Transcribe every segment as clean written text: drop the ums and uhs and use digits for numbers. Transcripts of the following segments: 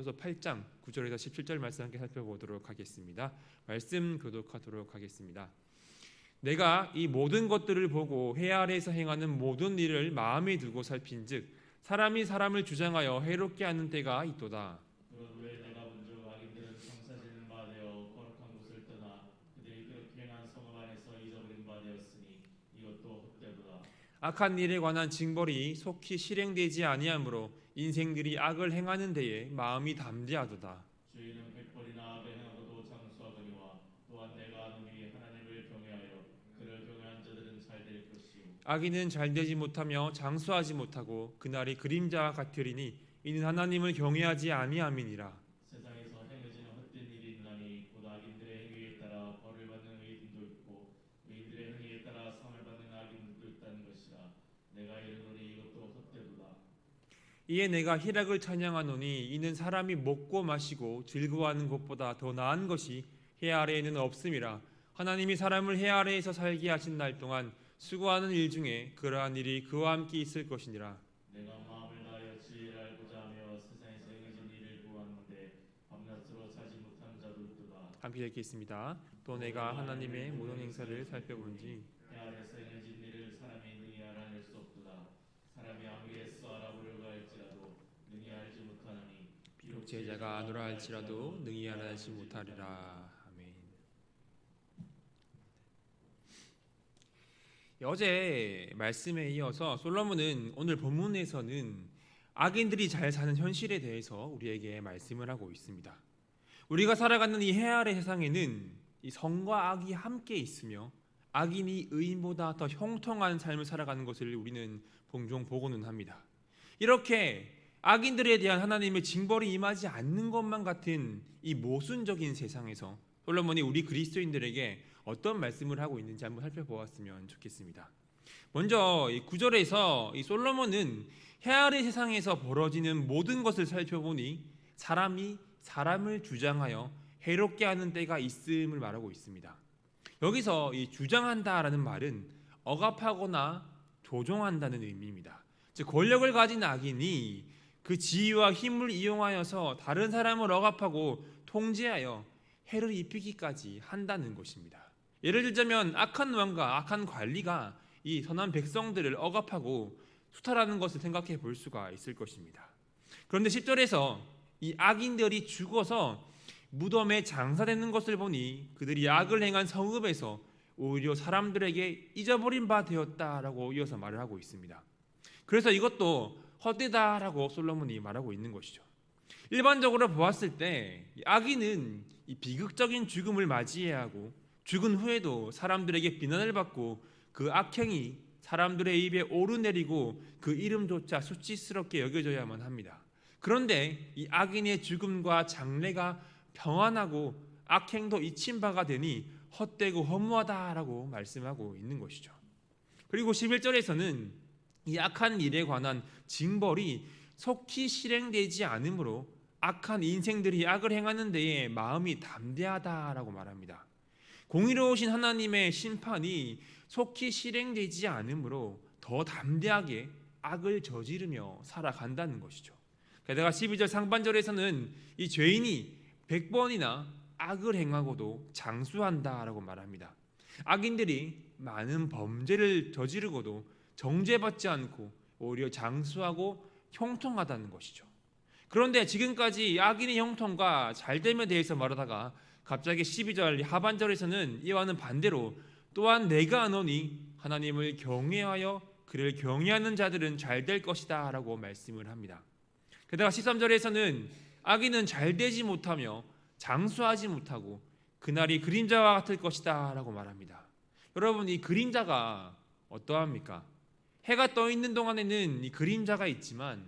그래서 8장 9절에서 17절 말씀 함께 살펴보도록 하겠습니다. 말씀 교독하도록 하겠습니다. 내가 이 모든 것들을 보고 해 아래에서 행하는 모든 일을 마음에 두고 살핀즉 사람이 사람을 주장하여 해롭게 하는 때가 있도다. 그러므로 내가 먼저 악인들은 장사지는 바 되어 거룩한 곳을 떠나 그들이 그렇게 행한 성읍 안에서 잊어버린 바 되었으니 이것도 헛되도다. 악한 일에 관한 징벌이 속히 실행되지 아니하므로 인생들이 악을 행하는 데에 마음이 담대하도다. 주인은 백벌이나 악을 행하고도 장수하거니와 또한 내가 아노니 하나님을 경외하여 그를 경외한 자들은 잘 될 것이요 악인은 잘되지 못하며 장수하지 못하고 그날이 그림자와 같으리니 이는 하나님을 경외하지 아니함이니라. 세상에서 행해지는 헛된 일이 있나니 곧 악인들의 행위에 따라 벌을 받는 의인도 있고 의인들의 행위에 따라 상을 받는 악인들도 있다는 것이라. 내가 이르노니 이것도 헛되도다. 이에 내가 희락을 찬양하노니 이는 사람이 먹고 마시고 즐거워하는 것보다 더 나은 것이 해 아래에는 없음이라. 하나님이 사람을 해 아래에서 살게 하신 날 동안 수고하는 일 중에 그러한 일이 그와 함께 있을 것이니라. 내가 마음을 다하여 지혜를 알고자 하며 세상에서 행해진 일을 보았는데 밤낮으로 자지 못한 자도 있도다. 함께 읽겠습니다. 또 내가 하나님의 모든 행사를 살펴본지 해 아래에서 행해진 일을 사람이 능히 알아낼 수 없도다. 사람이 아무리 애써 알아보려고 할지라도 능히 알지 못하느니 비록 제자가 아노라 할지라도 능히 알아내지 못하리라. 아멘. 어제 말씀에 이어서 솔로몬은 오늘 본문에서는 악인들이 잘 사는 현실에 대해서 우리에게 말씀을 하고 있습니다. 우리가 살아가는 이 해 아래 세상에는 이 성과 악이 함께 있으며 악인이 의인보다 더 형통한 삶을 살아가는 것을 우리는 종종 보고는 합니다. 이렇게 악인들에 대한 하나님의 징벌이 임하지 않는 것만 같은 이 모순적인 세상에서 솔로몬이 우리 그리스도인들에게 어떤 말씀을 하고 있는지 한번 살펴보았으면 좋겠습니다. 먼저 이 9절에서 이 솔로몬은 해 아래 세상에서 벌어지는 모든 것을 살펴보니 사람이 사람을 주장하여 해롭게 하는 때가 있음을 말하고 있습니다. 여기서 이 주장한다라는 말은 억압하거나 조종한다는 의미입니다. 즉 권력을 가진 악인이 그 지위와 힘을 이용하여서 다른 사람을 억압하고 통제하여 해를 입히기까지 한다는 것입니다. 예를 들자면 악한 왕과 악한 관리가 이 선한 백성들을 억압하고 수탈하는 것을 생각해 볼 수가 있을 것입니다. 그런데 10절에서 이 악인들이 죽어서 무덤에 장사되는 것을 보니 그들이 악을 행한 성읍에서 오히려 사람들에게 잊어버린 바 되었다라고 이어서 말을 하고 있습니다. 그래서 이것도 헛되다라고 솔로몬이 말하고 있는 것이죠. 일반적으로 보았을 때 악인은 이 비극적인 죽음을 맞이해야 하고 죽은 후에도 사람들에게 비난을 받고 그 악행이 사람들의 입에 오르내리고 그 이름조차 수치스럽게 여겨져야만 합니다. 그런데 이 악인의 죽음과 장래가 평안하고 악행도 잊힌 바가 되니 헛되고 허무하다라고 말씀하고 있는 것이죠. 그리고 11절에서는 이 악한 일에 관한 징벌이 속히 실행되지 않으므로 악한 인생들이 악을 행하는 데에 마음이 담대하다라고 말합니다. 공의로우신 하나님의 심판이 속히 실행되지 않으므로 더 담대하게 악을 저지르며 살아간다는 것이죠. 게다가 12절 상반절에서는 이 죄인이 100번이나 악을 행하고도 장수한다라고 말합니다. 악인들이 많은 범죄를 저지르고도 정죄받지 않고 오히려 장수하고 형통하다는 것이죠. 그런데 지금까지 악인의 형통과 잘됨에 대해서 말하다가 갑자기 12절 하반절에서는 이와는 반대로 또한 내가 아노니 하나님을 경외하여 그를 경외하는 자들은 잘 될 것이다 라고 말씀을 합니다. 게다가 13절에서는 악인은 잘 되지 못하며 장수하지 못하고 그날이 그림자와 같을 것이다 라고 말합니다. 여러분, 이 그림자가 어떠합니까? 해가 떠 있는 동안에는 이 그림자가 있지만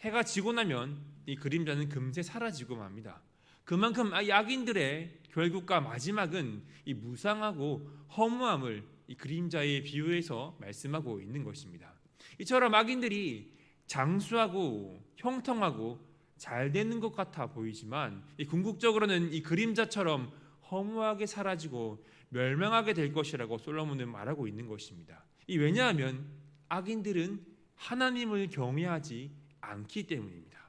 해가 지고 나면 이 그림자는 금세 사라지고 맙니다. 그만큼 악인들의 결국과 마지막은 이 무상하고 허무함을 이 그림자에 비유해서 말씀하고 있는 것입니다. 이처럼 악인들이 장수하고 형통하고 잘 되는 것 같아 보이지만 이 궁극적으로는 이 그림자처럼 허무하게 사라지고 멸망하게 될 것이라고 솔로몬은 말하고 있는 것입니다. 왜냐하면 악인들은 하나님을 경외하지 않기 때문입니다.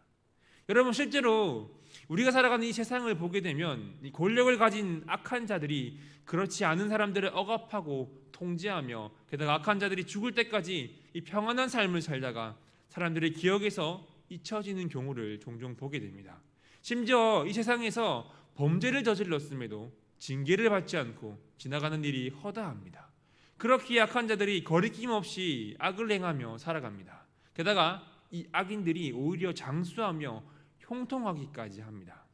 여러분, 실제로 우리가 살아가는 이 세상을 보게 되면 이 권력을 가진 악한 자들이 그렇지 않은 사람들을 억압하고 통제하며 게다가 악한 자들이 죽을 때까지 이 평안한 삶을 살다가 사람들의 기억에서 잊혀지는 경우를 종종 보게 됩니다. 심지어 이 세상에서 범죄를 저질렀음에도 징계를 받지 않고 지나가는 일이 허다합니다. 그렇게 악한 자들이 거리낌 없이 악을 행하며 살아갑니다. 게다가 이 악인들이 오히려 장수하며 형통하기까지 합니다.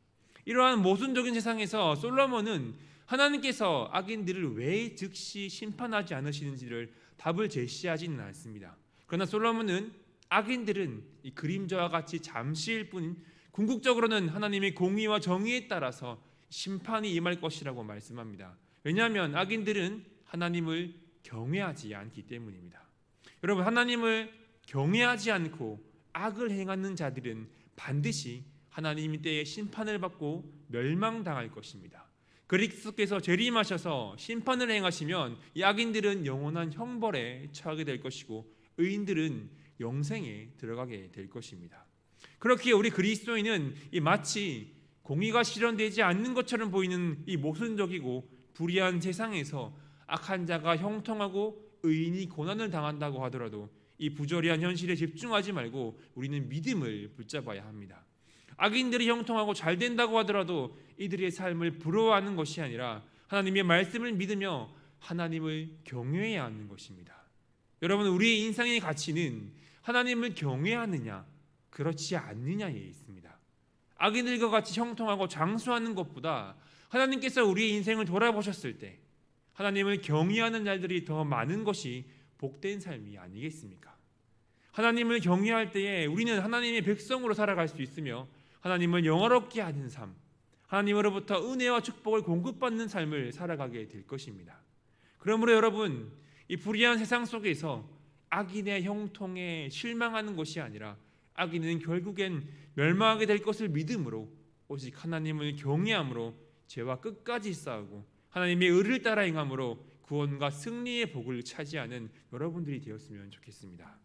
이러한 모순적인 세상에서 솔로몬은 하나님께서 악인들을 왜 즉시 심판하지 않으시는지를 답을 제시하지는 않습니다. 그러나 솔로몬은 악인들은 이 그림자와 같이 잠시일 뿐 궁극적으로는 하나님의 공의와 정의에 따라서 심판이 임할 것이라고 말씀합니다. 왜냐하면 악인들은 하나님을 경외하지 않기 때문입니다. 여러분, 하나님을 경외하지 않고 악을 행하는 자들은 반드시 하나님의 때에 심판을 받고 멸망당할 것입니다. 그리스도께서 재림하셔서 심판을 행하시면 이 악인들은 영원한 형벌에 처하게 될 것이고 의인들은 영생에 들어가게 될 것입니다. 그렇기에 우리 그리스도인은 이 마치 공의가 실현되지 않는 것처럼 보이는 이 모순적이고 불의한 세상에서 악한 자가 형통하고 의인이 고난을 당한다고 하더라도 이 부조리한 현실에 집중하지 말고 우리는 믿음을 붙잡아야 합니다. 악인들이 형통하고 잘 된다고 하더라도 이들의 삶을 부러워하는 것이 아니라 하나님의 말씀을 믿으며 하나님을 경외해야 하는 것입니다. 여러분, 우리의 인생의 가치는 하나님을 경외하느냐 그렇지 않느냐에 있습니다. 악인들과 같이 형통하고 장수하는 것보다 하나님께서 우리의 인생을 돌아보셨을 때 하나님을 경외하는 자들이 더 많은 것이 복된 삶이 아니겠습니까? 하나님을 경외할 때에 우리는 하나님의 백성으로 살아갈 수 있으며 하나님을 영화롭게 하는 삶, 하나님으로부터 은혜와 축복을 공급받는 삶을 살아가게 될 것입니다. 그러므로 여러분, 이 불의한 세상 속에서 악인의 형통에 실망하는 것이 아니라 악인은 결국엔 멸망하게 될 것을 믿음으로 오직 하나님을 경외함으로 죄와 끝까지 싸우고 하나님의 의를 따라 행함으로 구원과 승리의 복을 차지하는 여러분들이 되었으면 좋겠습니다.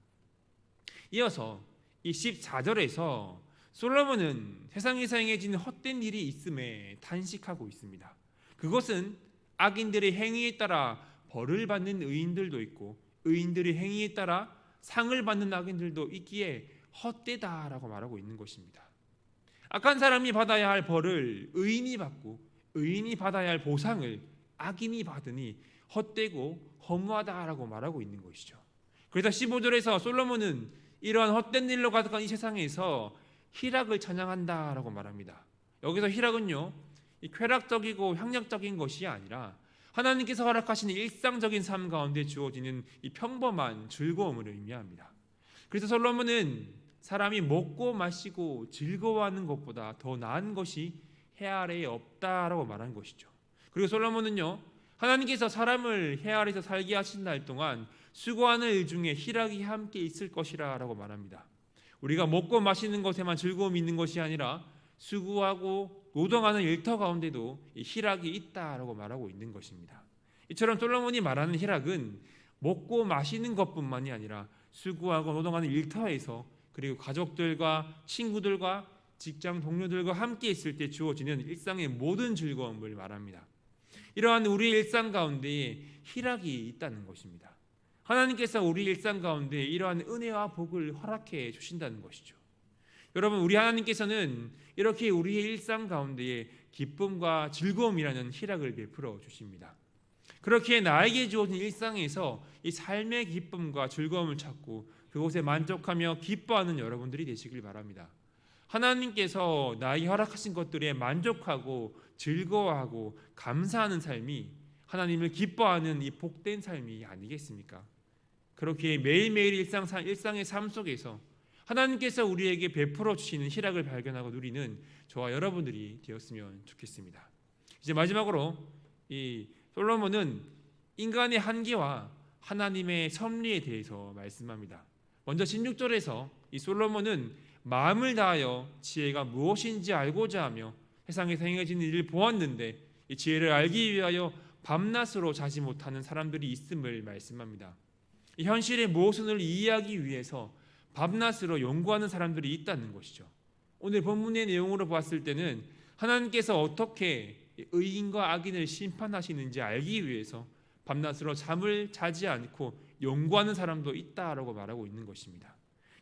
이어서 이 14절에서 솔로몬은 세상에서 행해진 헛된 일이 있음에 탄식하고 있습니다. 그것은 악인들의 행위에 따라 벌을 받는 의인들도 있고 의인들의 행위에 따라 상을 받는 악인들도 있기에 헛되다라고 말하고 있는 것입니다. 악한 사람이 받아야 할 벌을 의인이 받고 의인이 받아야 할 보상을 악인이 받으니 헛되고 허무하다라고 말하고 있는 것이죠. 그래서 15절에서 솔로몬은 이러한 헛된 일로 가득한 이 세상에서 희락을 찬양한다라고 말합니다. 여기서 희락은요, 이 쾌락적이고 향락적인 것이 아니라 하나님께서 허락하시는 일상적인 삶 가운데 주어지는 이 평범한 즐거움을 의미합니다. 그래서 솔로몬은 사람이 먹고 마시고 즐거워하는 것보다 더 나은 것이 해 아래에 없다라고 말한 것이죠. 그리고 솔로몬은요, 하나님께서 사람을 해 아래에서 살게 하신 날 동안 수고하는 일 중에 희락이 함께 있을 것이라고 말합니다. 우리가 먹고 마시는 것에만 즐거움이 있는 것이 아니라 수고하고 노동하는 일터 가운데도 희락이 있다라고 말하고 있는 것입니다. 이처럼 솔로몬이 말하는 희락은 먹고 마시는 것뿐만이 아니라 수고하고 노동하는 일터에서 그리고 가족들과 친구들과 직장 동료들과 함께 있을 때 주어지는 일상의 모든 즐거움을 말합니다. 이러한 우리의 일상 가운데 희락이 있다는 것입니다. 하나님께서 우리 일상 가운데 이러한 은혜와 복을 허락해 주신다는 것이죠. 여러분, 우리 하나님께서는 이렇게 우리의 일상 가운데에 기쁨과 즐거움이라는 희락을 베풀어 주십니다. 그렇게 나에게 주어진 일상에서 이 삶의 기쁨과 즐거움을 찾고 그곳에 만족하며 기뻐하는 여러분들이 되시길 바랍니다. 하나님께서 나에게 허락하신 것들에 만족하고 즐거워하고 감사하는 삶이 하나님을 기뻐하는 이 복된 삶이 아니겠습니까? 그렇게 매일매일 일상의 삶 속에서 하나님께서 우리에게 베풀어 주시는 희락을 발견하고 누리는 저와 여러분들이 되었으면 좋겠습니다. 이제 마지막으로 이 솔로몬은 인간의 한계와 하나님의 섭리에 대해서 말씀합니다. 먼저 16절에서 이 솔로몬은 마음을 다하여 지혜가 무엇인지 알고자 하며 세상에서 행해진 일을 보았는데 이 지혜를 알기 위하여 밤낮으로 자지 못하는 사람들이 있음을 말씀합니다. 이 현실의 모순을 이해하기 위해서 밤낮으로 연구하는 사람들이 있다는 것이죠. 오늘 본문의 내용으로 봤을 때는 하나님께서 어떻게 의인과 악인을 심판하시는지 알기 위해서 밤낮으로 잠을 자지 않고 연구하는 사람도 있다라고 말하고 있는 것입니다.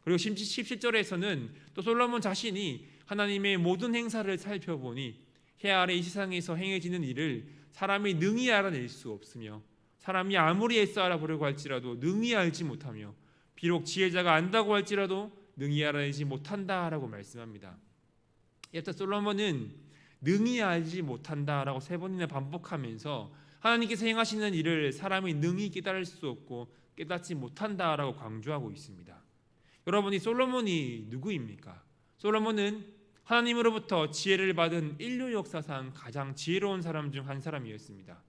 그리고 17절에서는 또 솔로몬 자신이 하나님의 모든 행사를 살펴보니 해 아래 이 세상에서 행해지는 일을 사람이 능히 알아낼 수 없으며 사람이 아무리 애써 알아보려고 할지라도 능히 알지 못하며 비록 지혜자가 안다고 할지라도 능히 알아내지 못한다라고 말씀합니다. 이때 솔로몬은 능히 알지 못한다라고 세 번이나 반복하면서 하나님께서 행하시는 일을 사람이 능히 깨달을 수 없고 깨닫지 못한다라고 강조하고 있습니다. 여러분이 솔로몬이 누구입니까? 솔로몬은 하나님으로부터 지혜를 받은 인류 역사상 가장 지혜로운 사람 중 한 사람이었습니다.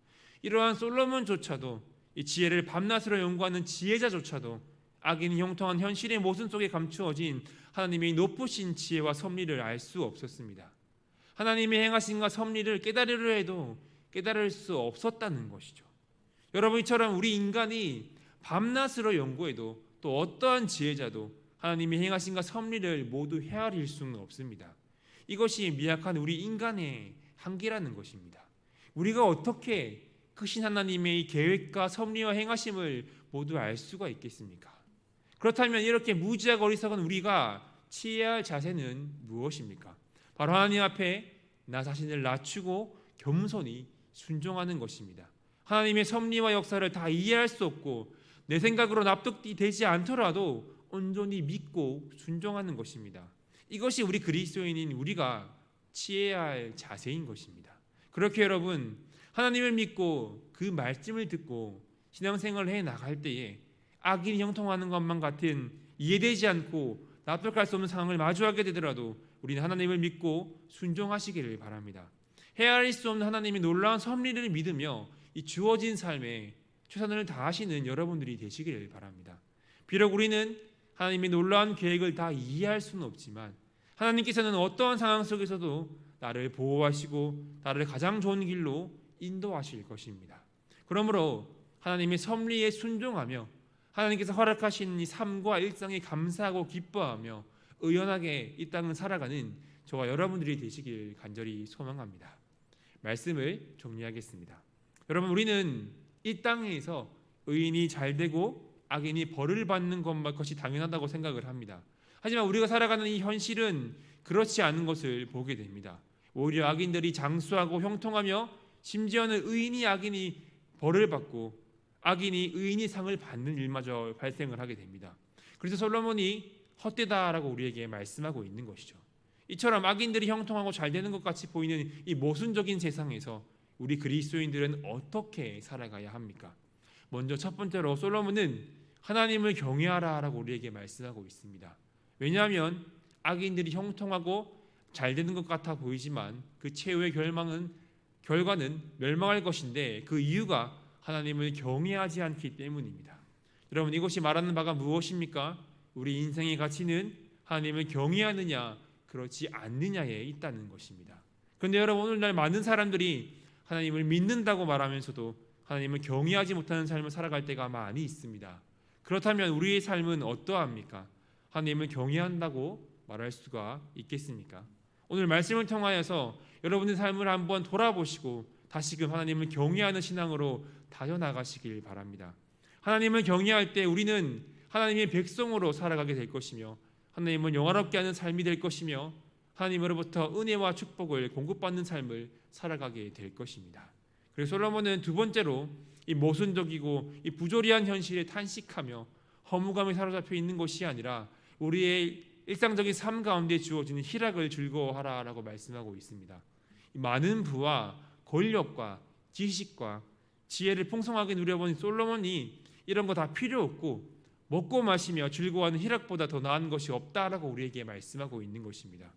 이러한 솔로몬조차도 이 지혜를 밤낮으로 연구하는 지혜자조차도 악인이 형통한 현실의 모순 속에 감추어진 하나님의 높으신 지혜와 섭리를 알 수 없었습니다. 하나님의 행하심과 섭리를 깨달으려 해도 깨달을 수 없었다는 것이죠. 여러분처럼 우리 인간이 밤낮으로 연구해도 또 어떠한 지혜자도 하나님의 행하심과 섭리를 모두 헤아릴 수는 없습니다. 이것이 미약한 우리 인간의 한계라는 것입니다. 우리가 어떻게 크신 하나님의 계획과 섭리와 행하심을 모두 알 수가 있겠습니까? 그렇다면 이렇게 무지하고 어리석은 우리가 취해야 할 자세는 무엇입니까? 바로 하나님 앞에 나 자신을 낮추고 겸손히 순종하는 것입니다. 하나님의 섭리와 역사를 다 이해할 수 없고 내 생각으로 납득이 되지 않더라도 온전히 믿고 순종하는 것입니다. 이것이 우리 그리스도인인 우리가 취해야 할 자세인 것입니다. 그렇게 여러분, 하나님을 믿고 그 말씀을 듣고 신앙생활을 해 나갈 때에 악인이 형통하는 것만 같은 이해되지 않고 납득할 수 없는 상황을 마주하게 되더라도 우리는 하나님을 믿고 순종하시기를 바랍니다. 헤아릴 수 없는 하나님의 놀라운 섭리를 믿으며 이 주어진 삶에 최선을 다하시는 여러분들이 되시기를 바랍니다. 비록 우리는 하나님의 놀라운 계획을 다 이해할 수는 없지만 하나님께서는 어떠한 상황 속에서도 나를 보호하시고 나를 가장 좋은 길로 인도하실 것입니다. 그러므로 하나님의 섭리에 순종하며 하나님께서 허락하신 이 삶과 일상에 감사하고 기뻐하며 의연하게 이 땅을 살아가는 저와 여러분들이 되시길 간절히 소망합니다. 말씀을 정리하겠습니다. 여러분, 우리는 이 땅에서 의인이 잘 되고 악인이 벌을 받는 것이 당연하다고 생각을 합니다. 하지만 우리가 살아가는 이 현실은 그렇지 않은 것을 보게 됩니다. 오히려 악인들이 장수하고 형통하며 심지어는 의인이 악인이 벌을 받고 악인이 의인이 상을 받는 일마저 발생을 하게 됩니다. 그래서 솔로몬이 헛되다라고 우리에게 말씀하고 있는 것이죠. 이처럼 악인들이 형통하고 잘 되는 것 같이 보이는 이 모순적인 세상에서 우리 그리스도인들은 어떻게 살아가야 합니까? 먼저 첫 번째로 솔로몬은 하나님을 경외하라라고 우리에게 말씀하고 있습니다. 왜냐하면 악인들이 형통하고 잘 되는 것 같아 보이지만 그 최후의 결과는 멸망할 것인데 그 이유가 하나님을 경외하지 않기 때문입니다. 여러분, 이것이 말하는 바가 무엇입니까? 우리 인생의 가치는 하나님을 경외하느냐 그렇지 않느냐에 있다는 것입니다. 그런데 여러분, 오늘날 많은 사람들이 하나님을 믿는다고 말하면서도 하나님을 경외하지 못하는 삶을 살아갈 때가 많이 있습니다. 그렇다면 우리의 삶은 어떠합니까? 하나님을 경외한다고 말할 수가 있겠습니까? 오늘 말씀을 통하여서 여러분의 삶을 한번 돌아보시고 다시금 하나님을 경외하는 신앙으로 다져나가시길 바랍니다. 하나님을 경외할 때 우리는 하나님의 백성으로 살아가게 될 것이며 하나님을 영화롭게 하는 삶이 될 것이며 하나님으로부터 은혜와 축복을 공급받는 삶을 살아가게 될 것입니다. 그래서 솔로몬은 두 번째로 이 모순적이고 이 부조리한 현실에 탄식하며 허무감에 사로잡혀 있는 것이 아니라 우리의 일상적인 삶 가운데 주어지는 희락을 즐거워하라라고 말씀하고 있습니다. 많은 부와 권력과 지식과 지혜를 풍성하게 누려본 솔로몬이 이런 거 다 필요 없고 먹고 마시며 즐거워하는 희락보다 더 나은 것이 없다라고 우리에게 말씀하고 있는 것입니다.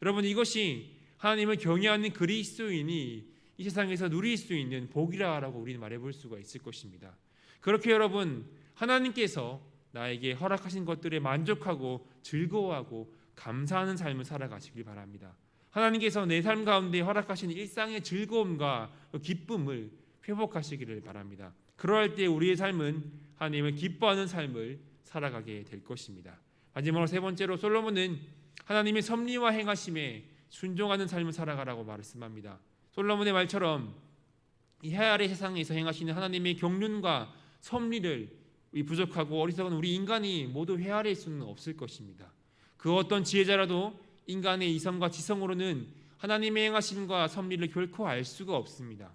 여러분, 이것이 하나님을 경외하는 그리스도인이 이 세상에서 누릴 수 있는 복이라고 우리는 말해볼 수가 있을 것입니다. 그렇게 여러분, 하나님께서 나에게 허락하신 것들에 만족하고 즐거워하고 감사하는 삶을 살아가시길 바랍니다. 하나님께서 내 삶 가운데 허락하신 일상의 즐거움과 기쁨을 회복하시기를 바랍니다. 그러할 때 우리의 삶은 하나님을 기뻐하는 삶을 살아가게 될 것입니다. 마지막으로 세 번째로 솔로몬은 하나님의 섭리와 행하심에 순종하는 삶을 살아가라고 말씀합니다. 솔로몬의 말처럼 이 해 아래 세상에서 행하시는 하나님의 경륜과 섭리를 이 부족하고 어리석은 우리 인간이 모두 헤아릴 수는 없을 것입니다. 그 어떤 지혜자라도 인간의 이성과 지성으로는 하나님의 행하심과 섭리를 결코 알 수가 없습니다.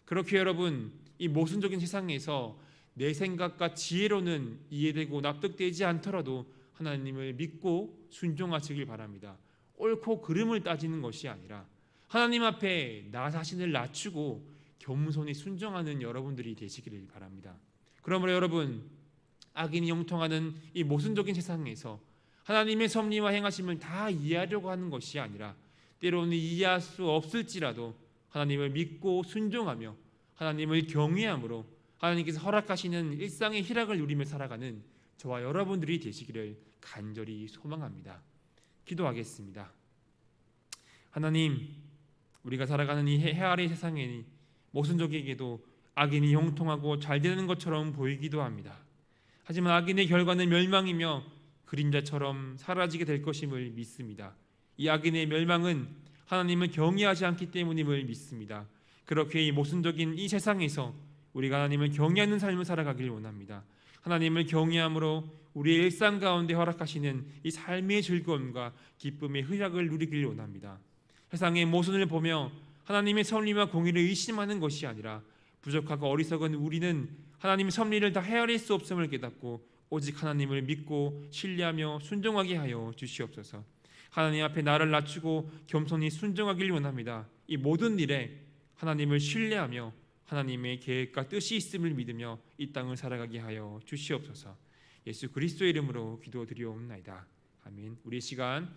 그렇게 여러분, 이 모순적인 세상에서 내 생각과 지혜로는 이해되고 납득되지 않더라도 하나님을 믿고 순종하시길 바랍니다. 옳고 그름을 따지는 것이 아니라 하나님 앞에 나 자신을 낮추고 겸손히 순종하는 여러분들이 되시기를 바랍니다. 그러므로 여러분, 악인이 형통하는 이 모순적인 세상에서 하나님의 섭리와 행하심을 다 이해하려고 하는 것이 아니라 때로는 이해할 수 없을지라도 하나님을 믿고 순종하며 하나님을 경외함으로 하나님께서 허락하시는 일상의 희락을 누리며 살아가는 저와 여러분들이 되시기를 간절히 소망합니다. 기도하겠습니다. 하나님, 우리가 살아가는 이 해 아래 세상에 모순적에게도 악인이 형통하고 잘 되는 것처럼 보이기도 합니다. 하지만 악인의 결과는 멸망이며 그림자처럼 사라지게 될 것임을 믿습니다. 이 악인의 멸망은 하나님을 경외하지 않기 때문임을 믿습니다. 그렇게 이 모순적인 이 세상에서 우리가 하나님을 경외하는 삶을 살아가길 원합니다. 하나님을 경외함으로 우리의 일상 가운데 허락하시는 이 삶의 즐거움과 기쁨의 희락을 누리길 원합니다. 세상의 모순을 보며 하나님의 섭리와 공의를 의심하는 것이 아니라 부족하고 어리석은 우리는 하나님의 섭리를 다 헤아릴 수 없음을 깨닫고 오직 하나님을 믿고 신뢰하며 순종하게 하여 주시옵소서. 하나님 앞에 나를 낮추고 겸손히 순종하길 원합니다. 이 모든 일에 하나님을 신뢰하며 하나님의 계획과 뜻이 있음을 믿으며 이 땅을 살아가게 하여 주시옵소서. 예수 그리스도의 이름으로 기도드리옵나이다. 아멘. 우리 시간